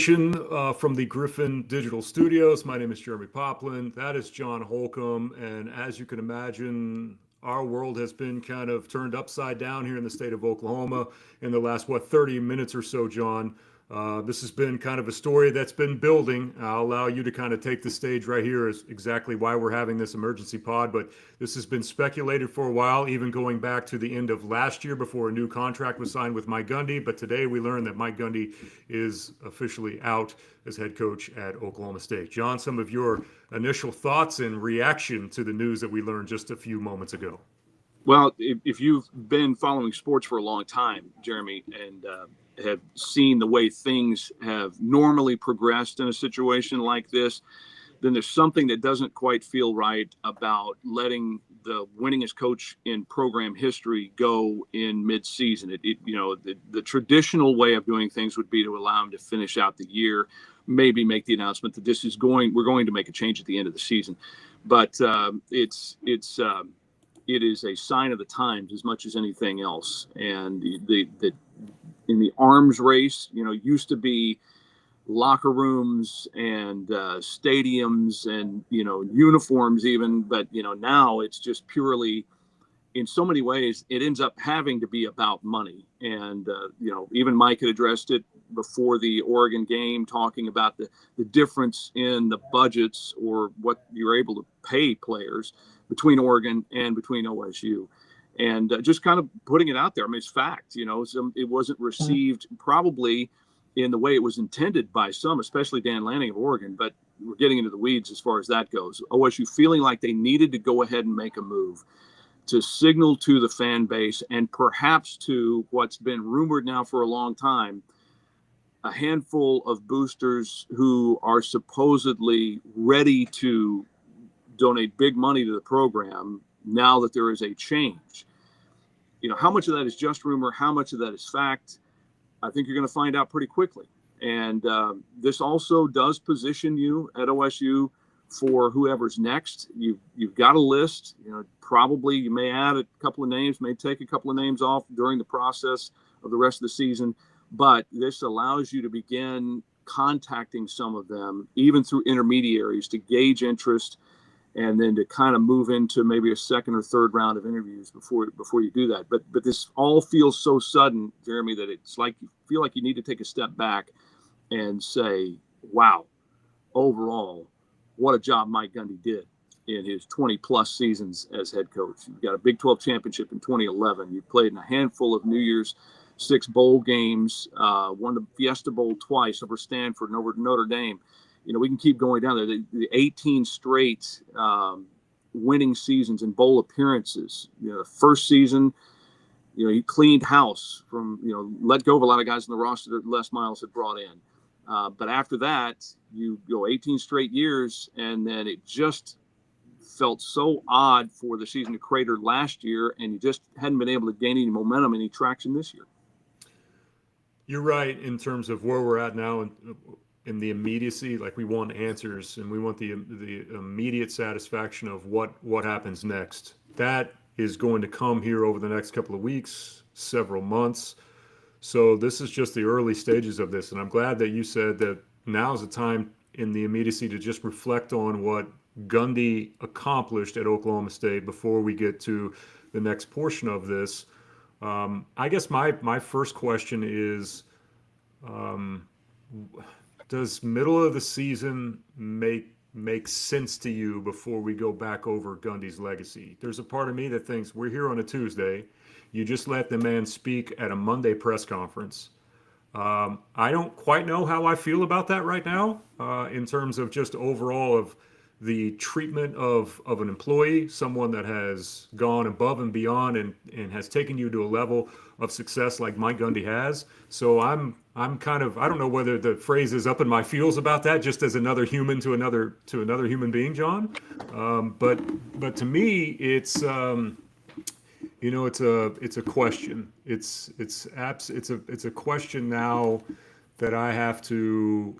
edition from the Griffin Digital Studios. My name is Jeremie Poplin. That is John Holcomb. And as you can imagine, our world has been kind of turned upside down here in the state of Oklahoma in the last, 30 minutes or so, John. This has been kind of a story that's been building. I'll allow you to kind of take the stage right here as exactly why we're having this emergency pod, but this has been speculated for a while, even going back to the end of last year before a new contract was signed with Mike Gundy. But today we learned that Mike Gundy is officially out as head coach at Oklahoma State. John, some of your initial thoughts and reaction to the news that we learned just a few moments ago. Well, if you've been following sports for a long time, Jeremie, and have seen the way things have normally progressed in a situation like this, then there's something that doesn't quite feel right about letting the winningest coach in program history go in mid-season. The traditional way of doing things would be to allow him to finish out the year, maybe make the announcement that we're going to make a change at the end of the season. But it is a sign of the times as much as anything else. And in the arms race, used to be locker rooms and stadiums and, uniforms even. But, now it's just purely, in so many ways, it ends up having to be about money. And, even Mike had addressed it before the Oregon game, talking about the difference in the budgets or what you're able to pay players between Oregon and between OSU. And just kind of putting it out there. I mean, it's fact, it wasn't received probably in the way it was intended by some, especially Dan Lanning of Oregon, but we're getting into the weeds as far as that goes. OSU feeling like they needed to go ahead and make a move to signal to the fan base and perhaps to what's been rumored now for a long time, a handful of boosters who are supposedly ready to donate big money to the program now that there is a change. How much of that is just rumor? How much of that is fact? I think you're going to find out pretty quickly. And this also does position you at OSU for whoever's next. You've got a list. Probably you may add a couple of names, may take a couple of names off during the process of the rest of the season. But this allows you to begin contacting some of them, even through intermediaries, to gauge interest, and then to kind of move into maybe a second or third round of interviews before you do that. But this all feels so sudden, Jeremie, that it's like you feel like you need to take a step back and say, wow, overall, what a job Mike Gundy did in his 20-plus seasons as head coach. You got a Big 12 championship in 2011. You played in a handful of New Year's Six bowl games, won the Fiesta Bowl twice over Stanford and over Notre Dame. We can keep going down there. The 18 straight winning seasons and bowl appearances. The first season, he cleaned house from, let go of a lot of guys in the roster that Les Miles had brought in. But after that, you go 18 straight years, and then it just felt so odd for the season to crater last year, and you just hadn't been able to gain any momentum, any traction this year. You're right in terms of where we're at now in the immediacy. Like, we want answers, and we want the immediate satisfaction of what happens next. That is going to come here over the next couple of weeks, several months. So this is just the early stages of this. And I'm glad that you said that now is the time in the immediacy to just reflect on what Gundy accomplished at Oklahoma State before we get to the next portion of this. I guess my first question is, does middle of the season make sense to you before we go back over Gundy's legacy? There's a part of me that thinks we're here on a Tuesday. You just let the man speak at a Monday press conference. I don't quite know how I feel about that right now in terms of just overall of the treatment of an employee, someone that has gone above and beyond and has taken you to a level of success like Mike Gundy has. So I'm kind of, I don't know whether the phrase is up in my feels about that, just as another human to another human being, John. But to me, it's it's a question. It's a question now that I have to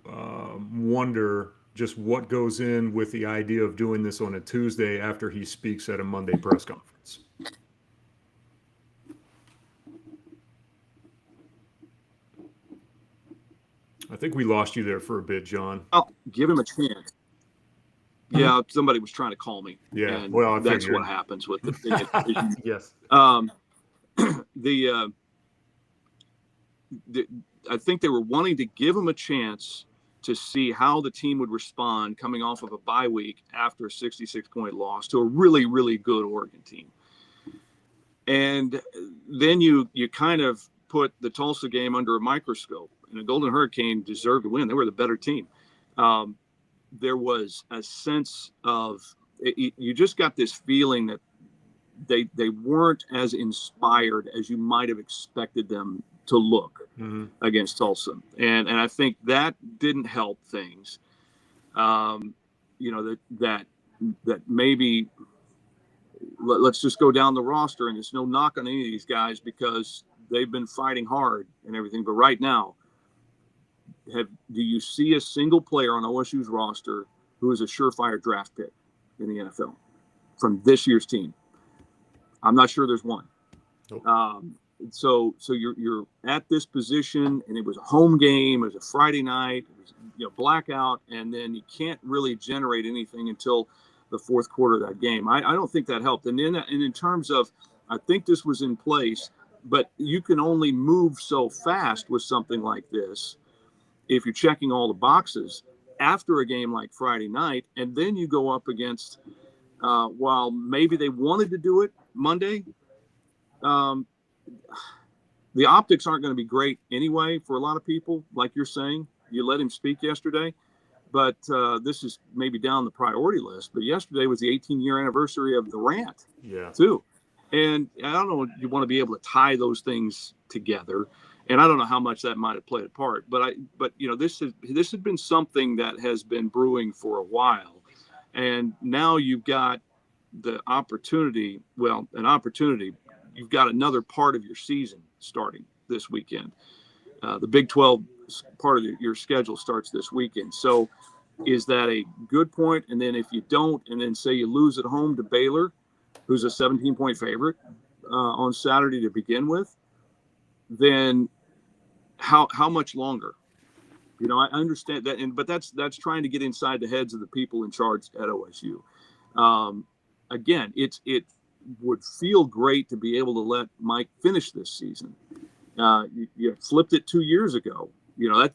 wonder just what goes in with the idea of doing this on a Tuesday after he speaks at a Monday press conference. I think we lost you there for a bit, John. I'll give him a chance. Yeah, somebody was trying to call me. Yeah, and well, that's figured. what happens with the thing. Yes. I think they were wanting to give him a chance to see how the team would respond coming off of a bye week after a 66-point loss to a really, really good Oregon team. And then you kind of put the Tulsa game under a microscope, and the Golden Hurricane deserved to win. They were the better team. There was a sense of you just got this feeling that they weren't as inspired as you might have expected them to look against Tulsa, and I think that didn't help things. That maybe let's just go down the roster, and there's no knock on any of these guys because they've been fighting hard and everything. But right now, do you see a single player on OSU's roster who is a surefire draft pick in the NFL from this year's team? I'm not sure there's one. Nope. So you're at this position, and it was a home game. It was a Friday night. It was, blackout, and then you can't really generate anything until the fourth quarter of that game. I don't think that helped. And in terms of, I think this was in place, but you can only move so fast with something like this if you're checking all the boxes after a game like Friday night, and then you go up against, while maybe they wanted to do it Monday, the optics aren't going to be great anyway for a lot of people. Like you're saying, you let him speak yesterday, but this is maybe down the priority list. But yesterday was the 18-year anniversary of the rant, too. And I don't know, you want to be able to tie those things together. And I don't know how much that might have played a part. But this has been something that has been brewing for a while. And now you've got the opportunity, you've got another part of your season starting this weekend. The Big 12 part of your schedule starts this weekend. So is that a good point? And then if you don't, and then say you lose at home to Baylor, who's a 17-point favorite on Saturday to begin with, then how much longer? I understand that, but that's trying to get inside the heads of the people in charge at OSU. Again, it would feel great to be able to let Mike finish this season. You flipped it 2 years ago.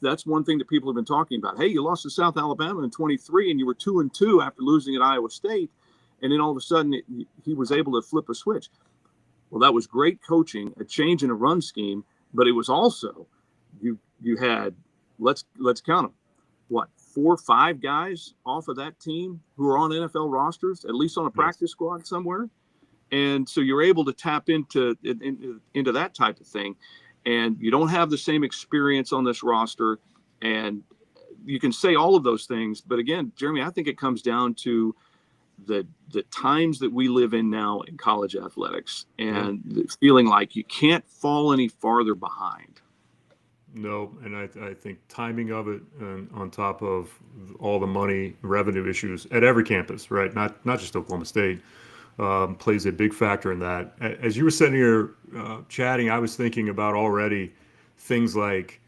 That's one thing that people have been talking about. Hey, you lost to South Alabama in 23, and you were 2-2 after losing at Iowa State, and then all of a sudden he was able to flip a switch. Well, that was great coaching, a change in a run scheme, but it was also you had, let's count them, 4 or 5 guys off of that team who are on NFL rosters, at least on a practice squad somewhere. And so you're able to tap into that type of thing. And you don't have the same experience on this roster. And you can say all of those things. But again, Jeremie, I think it comes down to the times that we live in now in college athletics and feeling like you can't fall any farther behind. No, and I think timing of it, on top of all the money revenue issues at every campus, right? Not just Oklahoma State, plays a big factor in that. As you were sitting here chatting, I was thinking about already things like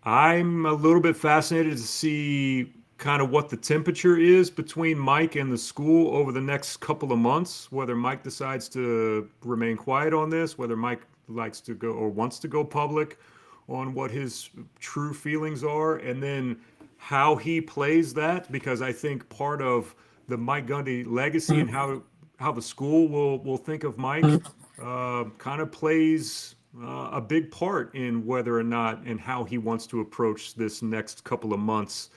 I'm a little bit fascinated to see kind of what the temperature is between Mike and the school over the next couple of months, whether Mike decides to remain quiet on this, whether Mike likes to go or wants to go public on what his true feelings are, and then how he plays that, because I think part of the Mike Gundy legacy and how the school will think of Mike kind of plays a big part in whether or not and how he wants to approach this next couple of months,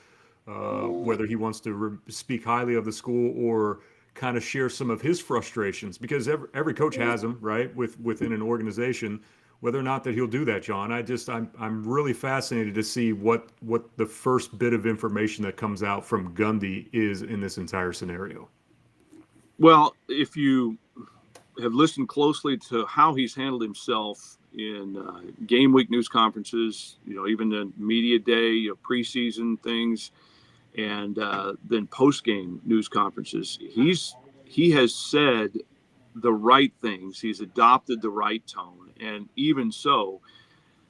whether he wants to speak highly of the school or kind of share some of his frustrations, because every coach has them, right, within an organization. Whether or not that he'll do that, John, I'm really fascinated to see what the first bit of information that comes out from Gundy is in this entire scenario. Well, if you have listened closely to how he's handled himself in game week news conferences, even the media day, preseason things, and then post-game news conferences, he has said the right things. He's adopted the right tone. And even so,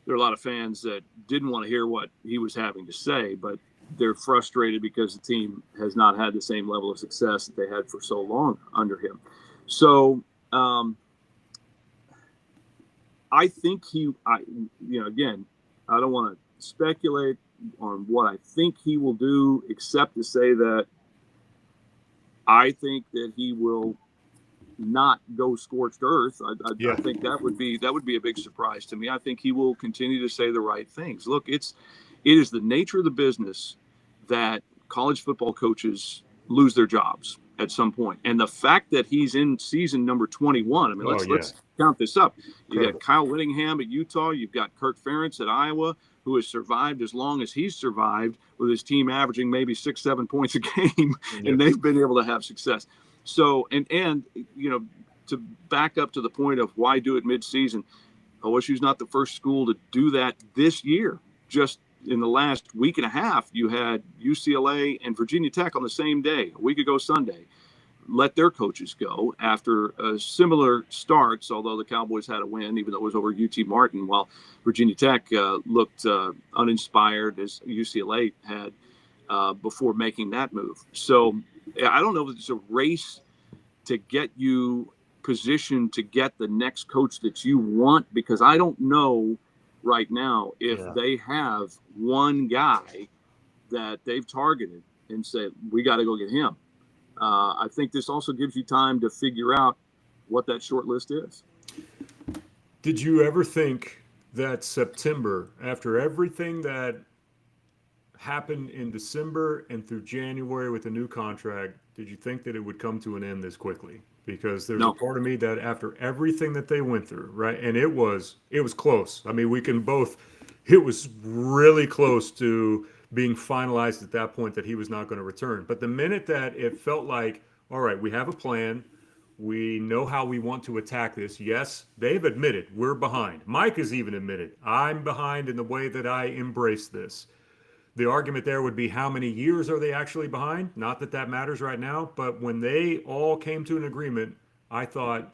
there are a lot of fans that didn't want to hear what he was having to say, but they're frustrated because the team has not had the same level of success that they had for so long under him. So I think again, I don't want to speculate on what I think he will do, except to say that I think that he will not go scorched earth. I think that would be a big surprise to me. I think he will continue to say the right things. Look, it is the nature of the business that college football coaches lose their jobs at some point. And the fact that he's in season number 21, I mean, let's count this up. You got Kyle Whittingham at Utah. You've got Kirk Ferentz at Iowa, who has survived as long as he's survived, with his team averaging maybe 6-7 points a game, and they've been able to have success. So, and to back up to the point of why do it midseason, OSU's not the first school to do that this year. Just in the last week and a half, you had UCLA and Virginia Tech on the same day, a week ago Sunday, let their coaches go after similar starts, although the Cowboys had a win, even though it was over UT Martin, while Virginia Tech looked uninspired, as UCLA had before making that move. So I don't know if it's a race to get you positioned to get the next coach that you want, because I don't know right now if they have one guy that they've targeted and said, we got to go get him. I think this also gives you time to figure out what that short list is. Did you ever think that September, after everything that happened in December and through January with the new contract, did you think that it would come to an end this quickly? Because there's a part of me that after everything that they went through, right, and it was close. I mean, we can both, it was really close to being finalized at that point that he was not going to return. But the minute that it felt like, all right, we have a plan, we know how we want to attack this. Yes, they've admitted we're behind. Mike has even admitted, I'm behind in the way that I embrace this. The argument there would be, how many years are they actually behind? Not that that matters right now, but when they all came to an agreement, I thought,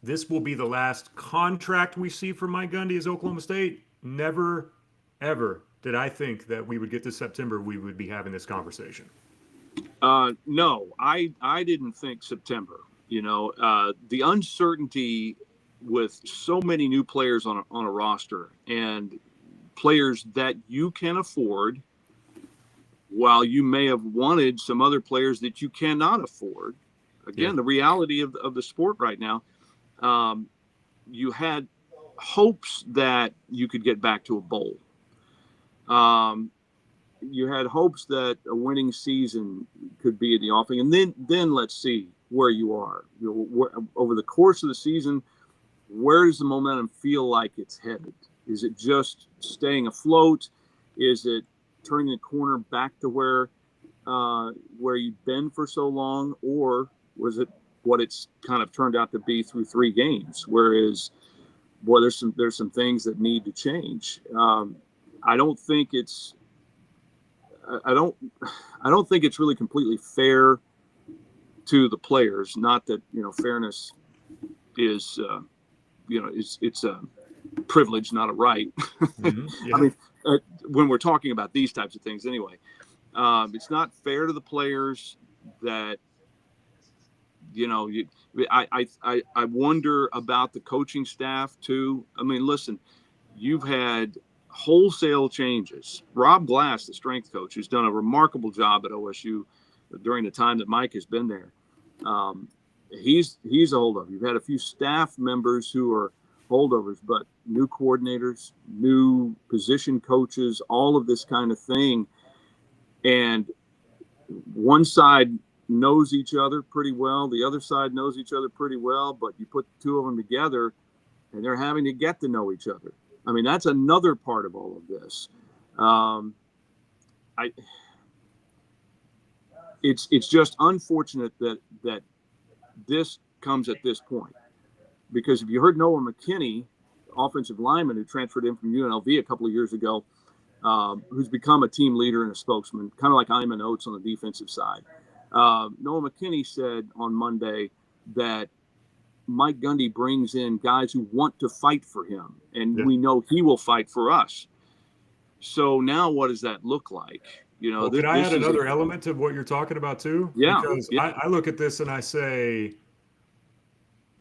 this will be the last contract we see for Mike Gundy as Oklahoma State. Never, ever did I think that we would get to September, we would be having this conversation. No, I didn't think September. The uncertainty with so many new players on a roster, and players that you can afford, while you may have wanted some other players that you cannot afford. Again, the reality of the sport right now, you had hopes that you could get back to a bowl. You had hopes that a winning season could be in the offing, and then let's see where you are. Over the course of the season, where does the momentum feel like it's headed? Is it just staying afloat? Is it turning the corner back to where you've been for so long, or was it what it's kind of turned out to be through 3 games? Whereas, boy, there's some things that need to change. I don't think it's really completely fair to the players. Not that fairness is it's a privilege, not a right. Mm-hmm. Yeah. I mean, when we're talking about these types of things, anyway, it's not fair to the players that I wonder about the coaching staff too. I mean, listen, you've had wholesale changes. Rob Glass, the strength coach, who's done a remarkable job at OSU during the time that Mike has been there, he's a holdover. You've had a few staff members who are holdovers, but new coordinators, new position coaches, all of this kind of thing. And one side knows each other pretty well. The other side knows each other pretty well, but you put the two of them together and they're having to get to know each other. I mean, that's another part of all of this. It's just unfortunate that this comes at this point. Because if you heard Noah McKinney, offensive lineman who transferred in from UNLV a couple of years ago, who's become a team leader and a spokesman, kind of like Iman Oates on the defensive side. Noah McKinney said on Monday that Mike Gundy brings in guys who want to fight for him, and Yeah. we know he will fight for us. So now what does that look like? Well, can I add another element to what you're talking about too? Yeah. Because Yeah. I look at this and I say,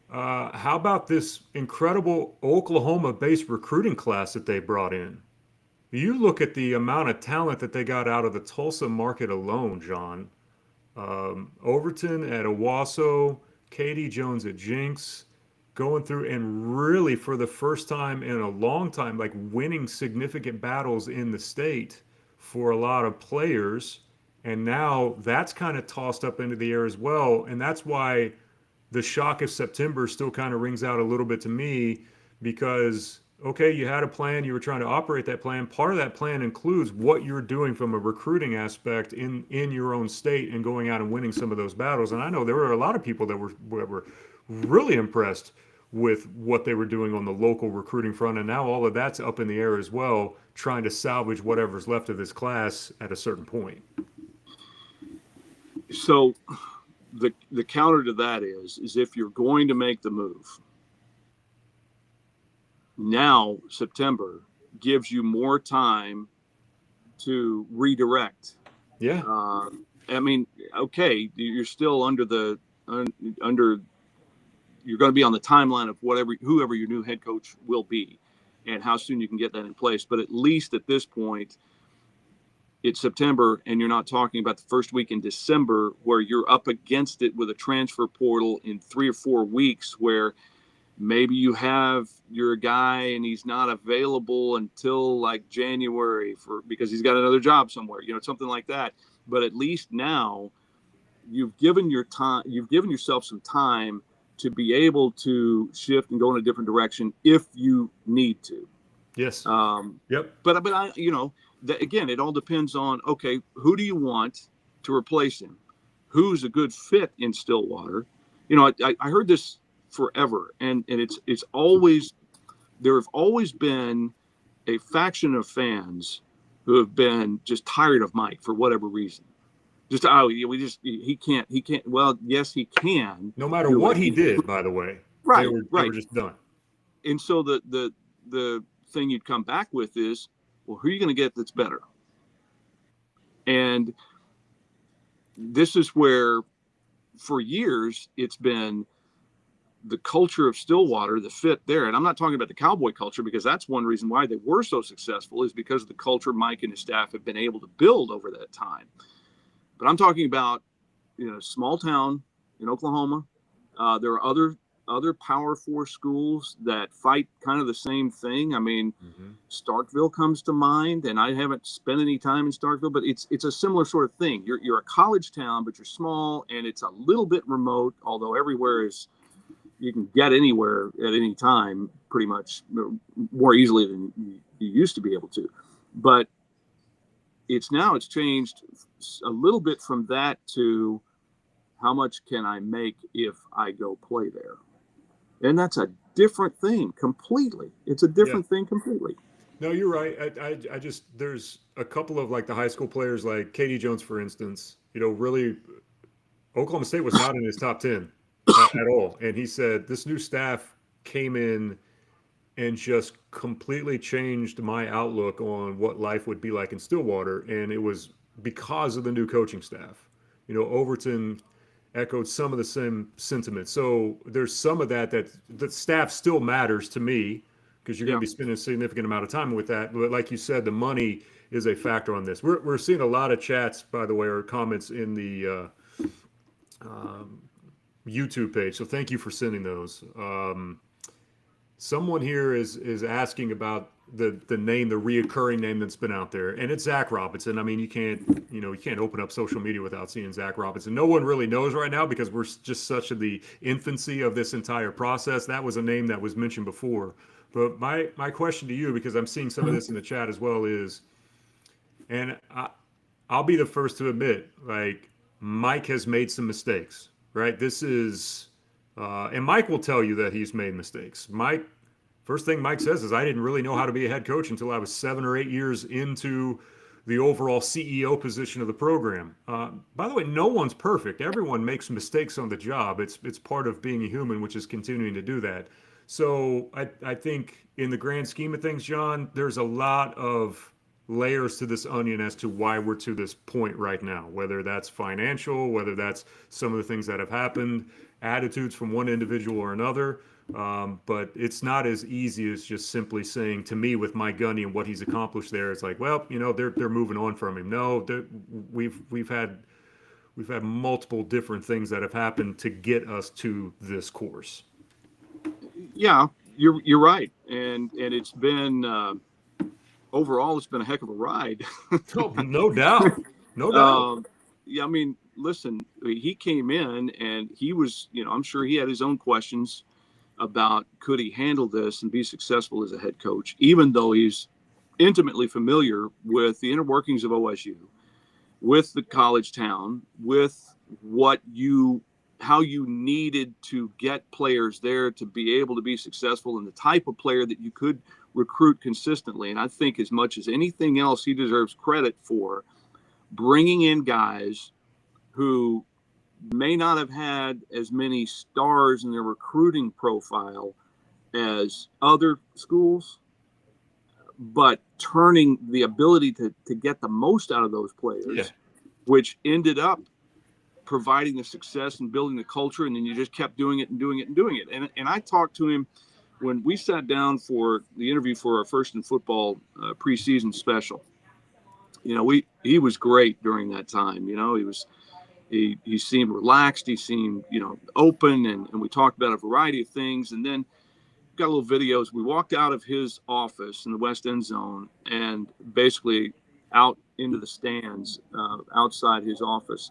how about this incredible Oklahoma-based recruiting class that they brought in? You look at the amount of talent that they got out of the Tulsa market alone, John. Overton at Owasso, Katie Jones at Jinx, going through and really for the first time in a long time, like winning significant battles in the state for a lot of players. And now that's kind of tossed up into the air as well. And that's why the shock of September still kind of rings out a little bit to me because, okay, you had a plan, you were trying to operate that plan. Part of that plan includes what you're doing from a recruiting aspect in your own state and going out and winning some of those battles. And I know there were a lot of people that were really impressed with what they were doing on the local recruiting front. And now all of that's up in the air as well, trying to salvage whatever's left of this class at a certain point. So the counter to that is if you're going to make the move, now September gives you more time to redirect. Yeah. I mean, okay, you're still under you're going to be on the timeline of whoever your new head coach will be and how soon you can get that in place. But at least at this point, it's September and you're not talking about the first week in December where you're up against it with a transfer portal in 3 or 4 weeks where maybe you have your guy and he's not available until like January because he's got another job somewhere, something like that. But at least now you've given yourself some time to be able to shift and go in a different direction if you need to. Yes. Yep. But again, it all depends on, okay, who do you want to replace him? Who's a good fit in Stillwater? I heard this forever, and it's always, there have always been a faction of fans who have been just tired of Mike for whatever reason. He can't. Well, yes, he can. No matter what he did, by the way. Right. They were just done. And so the thing you'd come back with is, well, who are you going to get that's better? And this is where, for years, it's been the culture of Stillwater, the fit there. And I'm not talking about the Cowboy culture because that's one reason why they were so successful is because of the culture Mike and his staff have been able to build over that time. But I'm talking about, small town in Oklahoma. There are other Power 4 schools that fight kind of the same thing. I mean, Starkville comes to mind, and I haven't spent any time in Starkville, but it's a similar sort of thing. You're a college town, but you're small, and it's a little bit remote, although everywhere you can get anywhere at any time pretty much more easily than you used to be able to. But it's changed a little bit from that to how much can I make if I go play there? And that's a different thing completely. It's a different thing completely. No, you're right. I just, there's a couple of like the high school players like Katie Jones, for instance, really Oklahoma State was not in his top 10 at all. And he said, this new staff came in and just completely changed my outlook on what life would be like in Stillwater. And it was because of the new coaching staff. Overton echoed some of the same sentiments. So there's some of that the staff still matters to me because you're going to be spending a significant amount of time with that. But like you said, the money is a factor on this. We're seeing a lot of chats, by the way, or comments in the YouTube page. So thank you for sending those. Someone here is asking about the name, the reoccurring name that's been out there, and it's Zach Robinson. I mean, you can't open up social media without seeing Zach Robinson. No one really knows right now because we're just such in the infancy of this entire process. That was a name that was mentioned before. But my question to you, because I'm seeing some of this in the chat as well, is, and I'll be the first to admit, like, Mike has made some mistakes, right? This is, and Mike will tell you that he's made mistakes. First thing Mike says is, I didn't really know how to be a head coach until I was 7 or 8 years into the overall CEO position of the program. By the way, no one's perfect. Everyone makes mistakes on the job. It's part of being a human, which is continuing to do that. So I think in the grand scheme of things, John, there's a lot of layers to this onion as to why we're to this point right now, whether that's financial, whether that's some of the things that have happened, attitudes from one individual or another. But it's not as easy as just simply saying, to me, with Mike Gundy and what he's accomplished there, it's like, well, they're moving on from him. No, we've had multiple different things that have happened to get us to this course. Yeah, you're right, and it's been overall, it's been a heck of a ride. Oh, no doubt, no doubt. Yeah, I mean, listen, he came in and he was, I'm sure he had his own questions about could he handle this and be successful as a head coach, even though he's intimately familiar with the inner workings of OSU, with the college town, with how you needed to get players there to be able to be successful and the type of player that you could recruit consistently. And I think as much as anything else, he deserves credit for bringing in guys who may not have had as many stars in their recruiting profile as other schools, but turning the ability to get the most out of those players, which ended up providing the success and building the culture. And then you just kept doing it and doing it and doing it. And I talked to him when we sat down for the interview for our First in Football preseason special. He was great during that time. He seemed relaxed. He seemed, open. And we talked about a variety of things. And then got little videos. We walked out of his office in the West End Zone and basically out into the stands outside his office.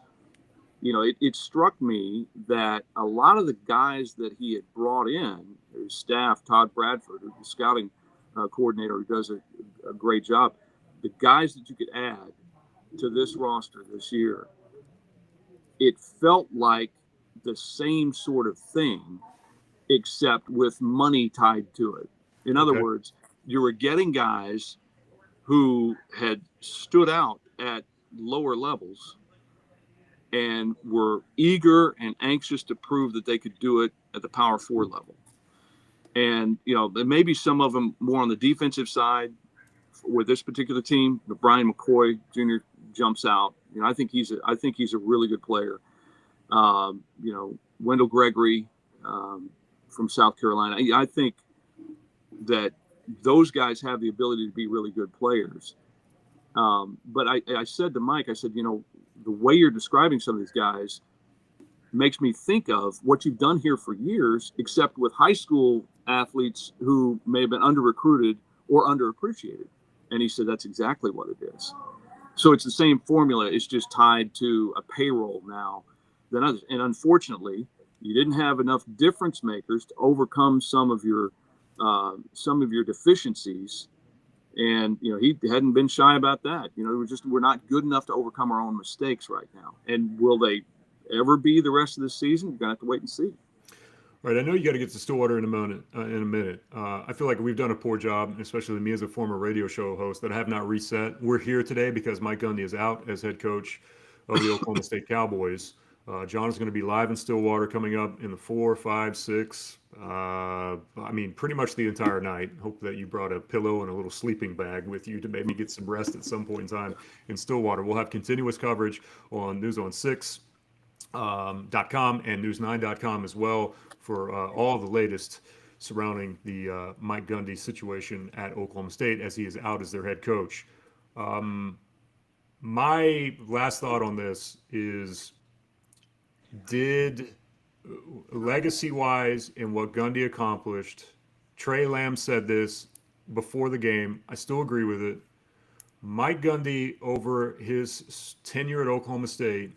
It struck me that a lot of the guys that he had brought in, his staff, Todd Bradford, the scouting coordinator, who does a great job, the guys that you could add to this roster this year, it felt like the same sort of thing, except with money tied to it. In other words, you were getting guys who had stood out at lower levels and were eager and anxious to prove that they could do it at the Power 4 level. And, maybe some of them more on the defensive side with this particular team. But Brian McCoy Jr. jumps out. I think he's a really good player. Wendell Gregory from South Carolina. I think that those guys have the ability to be really good players. But I said to Mike, the way you're describing some of these guys makes me think of what you've done here for years, except with high school athletes who may have been under-recruited or underappreciated. And he said, that's exactly what it is. So it's the same formula. It's just tied to a payroll now than others. And unfortunately, you didn't have enough difference makers to overcome some of your deficiencies. And, he hadn't been shy about that. We're not good enough to overcome our own mistakes right now. And will they ever be the rest of the season? You're going to have to wait and see. All right, I know you got to get to Stillwater in a minute. I feel like we've done a poor job, especially me as a former radio show host, that I have not reset. We're here today because Mike Gundy is out as head coach of the Oklahoma State Cowboys. John is going to be live in Stillwater coming up in the 4, 5, 6. Pretty much the entire night. Hope that you brought a pillow and a little sleeping bag with you to maybe get some rest at some point in time in Stillwater. We'll have continuous coverage on NewsOn6.com and News9.com as well for all the latest surrounding the Mike Gundy situation at Oklahoma State as he is out as their head coach. My last thought on this is, did legacy-wise in what Gundy accomplished, Trey Lamb said this before the game, I still agree with it, Mike Gundy over his tenure at Oklahoma State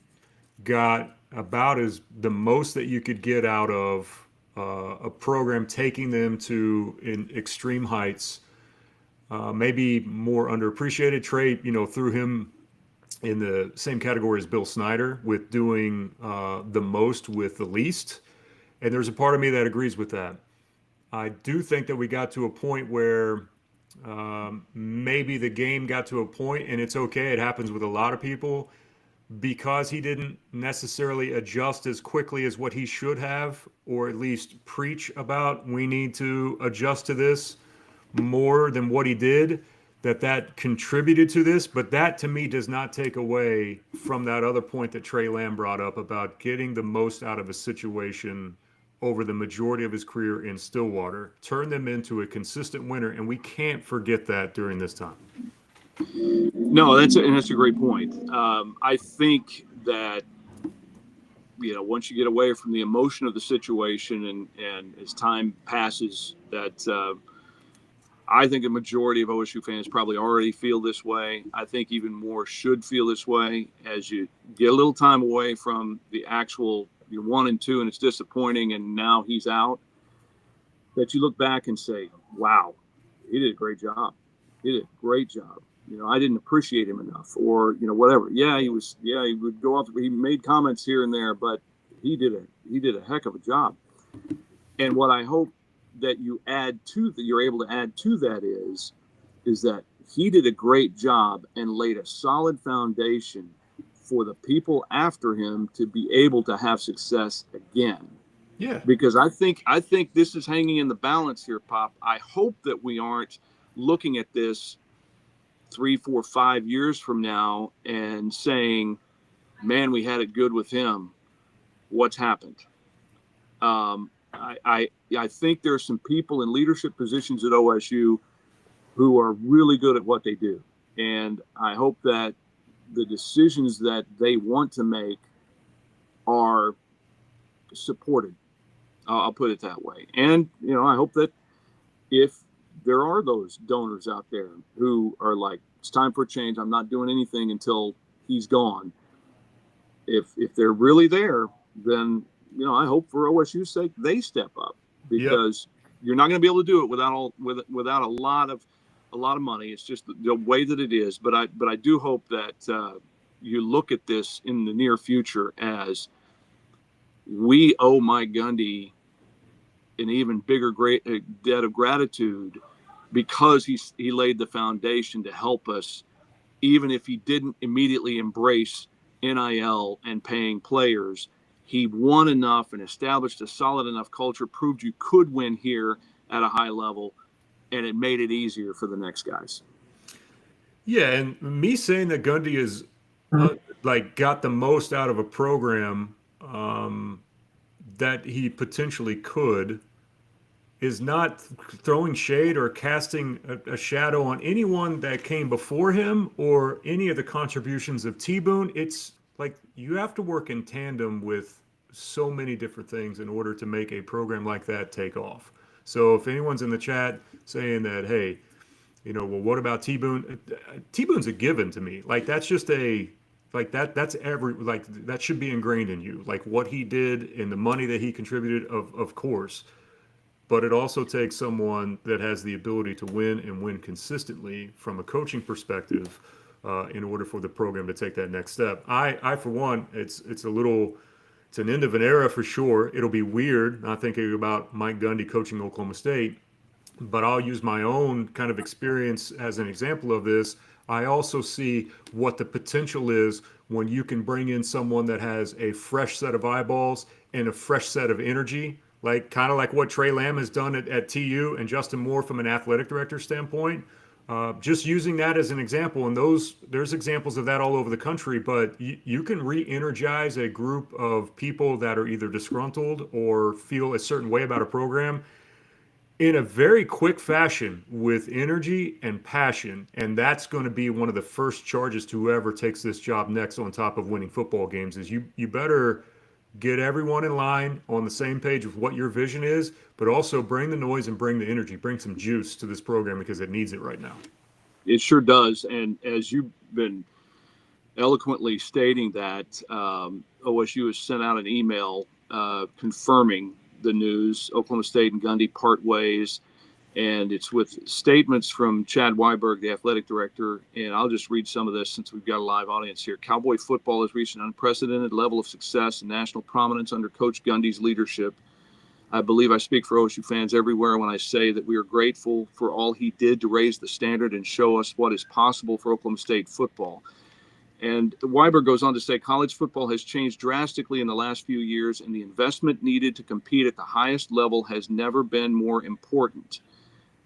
got about the most that you could get out of a program, taking them to in extreme heights, maybe more underappreciated. Trey, threw him in the same category as Bill Snyder with doing the most with the least. And there's a part of me that agrees with that. I do think that we got to a point where Maybe the game got to a point, and it's okay. It happens with a lot of people because he didn't necessarily adjust as quickly as what he should have, or at least preach about we need to adjust to this more than what he did, that contributed to this. But that to me does not take away from that other point that Trey Lamb brought up about getting the most out of a situation over the majority of his career in Stillwater, turn them into a consistent winner, and we can't forget that during this time. No, that's a great point. I think that once you get away from the emotion of the situation and as time passes, that I think a majority of OSU fans probably already feel this way. I think even more should feel this way as you get a little time away from the actual. You're 1-2 and it's disappointing, and now he's out. That you look back and say, "Wow, he did a great job. He did a great job." I didn't appreciate him enough, or whatever. Yeah, he would go off. He made comments here and there, but he did a heck of a job. And what I hope that you're able to add to that is that he did a great job and laid a solid foundation for the people after him to be able to have success again. Yeah. Because I think this is hanging in the balance here, Pop. I hope that we aren't looking at this 3, 4, 5 years from now and saying, man, we had it good with him. What's happened? I think there are some people in leadership positions at OSU who are really good at what they do. And I hope that the decisions that they want to make are supported. I'll put it that way. And, I hope that if there are those donors out there who are like, it's time for a change, I'm not doing anything until he's gone. If they're really there, then, I hope for OSU's sake, they step up, because you're not going to be able to do it without a lot of money. It's just the way that it is. But I do hope that you look at this in the near future as we owe Mike Gundy an even bigger debt of gratitude, because he laid the foundation to help us, even if he didn't immediately embrace NIL and paying players. He won enough and established a solid enough culture, proved you could win here at a high level, and it made it easier for the next guys. Yeah, and me saying that Gundy is got the most out of a program that he potentially could is not throwing shade or casting a shadow on anyone that came before him or any of the contributions of T-Boone. It's like you have to work in tandem with so many different things in order to make a program like that take off. So if anyone's in the chat saying that, hey, well, what about T-Boone? T-Boone's a given to me. Like, that's just that should be ingrained in you. Like, what he did and the money that he contributed, of course. But it also takes someone that has the ability to win and win consistently from a coaching perspective in order for the program to take that next step. I for one, it's an end of an era for sure. It'll be weird not thinking about Mike Gundy coaching Oklahoma State, but I'll use my own kind of experience as an example of this. I also see what the potential is when you can bring in someone that has a fresh set of eyeballs and a fresh set of energy, kind of like what Trey Lamb has done at TU and Justin Moore from an athletic director standpoint. Just using that as an example, and there's examples of that all over the country, but you can re-energize a group of people that are either disgruntled or feel a certain way about a program in a very quick fashion with energy and passion. And that's going to be one of the first charges to whoever takes this job next, on top of winning football games, is you better get everyone in line on the same page with what your vision is, but also bring the noise and bring the energy, bring some juice to this program, because it needs it right now. It sure does. And as you've been eloquently stating that, OSU has sent out an email confirming the news. Oklahoma State and Gundy part ways, and it's with statements from Chad Weiberg, the athletic director. And I'll just read some of this since we've got a live audience here. Cowboy football has reached an unprecedented level of success and national prominence under Coach Gundy's leadership. I believe I speak for OSU fans everywhere when I say that we are grateful for all he did to raise the standard and show us what is possible for Oklahoma State football. And Weiberg goes on to say college football has changed drastically in the last few years, and the investment needed to compete at the highest level has never been more important.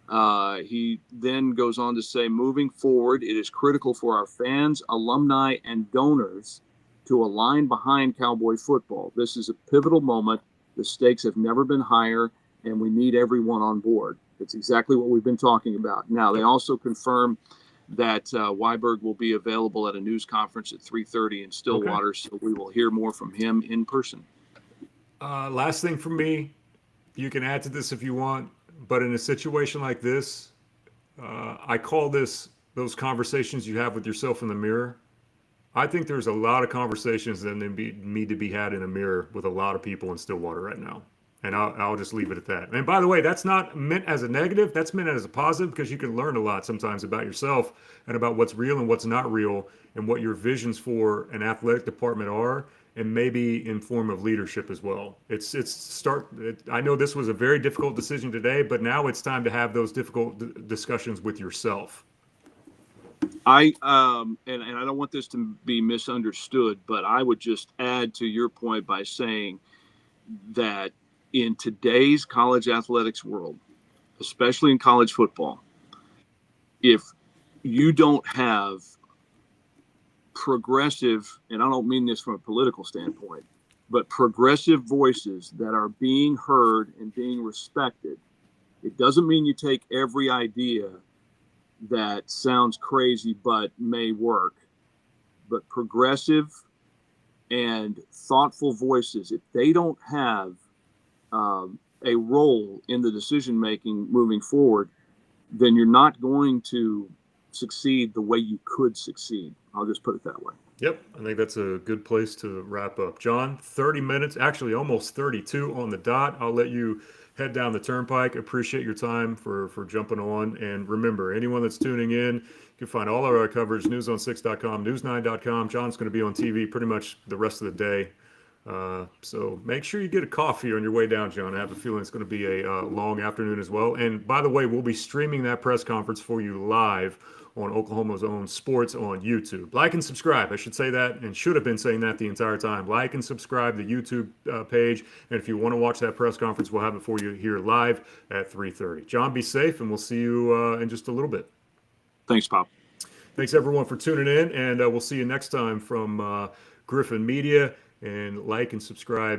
He then goes on to say, moving forward, it is critical for our fans, alumni, and donors to align behind Cowboy football. This is a pivotal moment. The stakes have never been higher, and we need everyone on board. It's exactly what we've been talking about. Now, they also confirm that Weiberg will be available at a news conference at 3:30 in Stillwater, okay. So we will hear more from him in person. Last thing from me, you can add to this if you want, but in a situation like this, I call this those conversations you have with yourself in the mirror. I think there's a lot of conversations that need to be had in a mirror with a lot of people in Stillwater right now. And I'll just leave it at that. And by the way, that's not meant as a negative. That's meant as a positive, because you can learn a lot sometimes about yourself and about what's real and what's not real, and what your visions for an athletic department are, and maybe in form of leadership as well. I know this was a very difficult decision today, but now it's time to have those difficult discussions with yourself. And I don't want this to be misunderstood, but I would just add to your point by saying that in today's college athletics world, especially in college football, if you don't have progressive, and I don't mean this from a political standpoint, but progressive voices that are being heard and being respected, it doesn't mean you take every idea that sounds crazy but may work. But progressive and thoughtful voices, if they don't have a role in the decision making moving forward, then you're not going to succeed the way you could succeed. I'll just put it that way. Yep, I think that's a good place to wrap up. John, 30 minutes, actually almost 32 on the dot. I'll let you head down the turnpike. Appreciate your time for jumping on. And remember, anyone that's tuning in, you can find all of our coverage, newson6.com, news9.com. John's going to be on TV pretty much the rest of the day. So make sure you get a coffee on your way down, John. I have a feeling it's going to be a long afternoon as well. And by the way, we'll be streaming that press conference for you live on Oklahoma's Own Sports on YouTube. Like and subscribe. I should say that, and should have been saying that the entire time. Like and subscribe to the YouTube page. And if you want to watch that press conference, we'll have it for you here live at 3:30. John, be safe, and we'll see you in just a little bit. Thanks, Pop. Thanks, everyone, for tuning in, and we'll see you next time from Griffin Media. And like and subscribe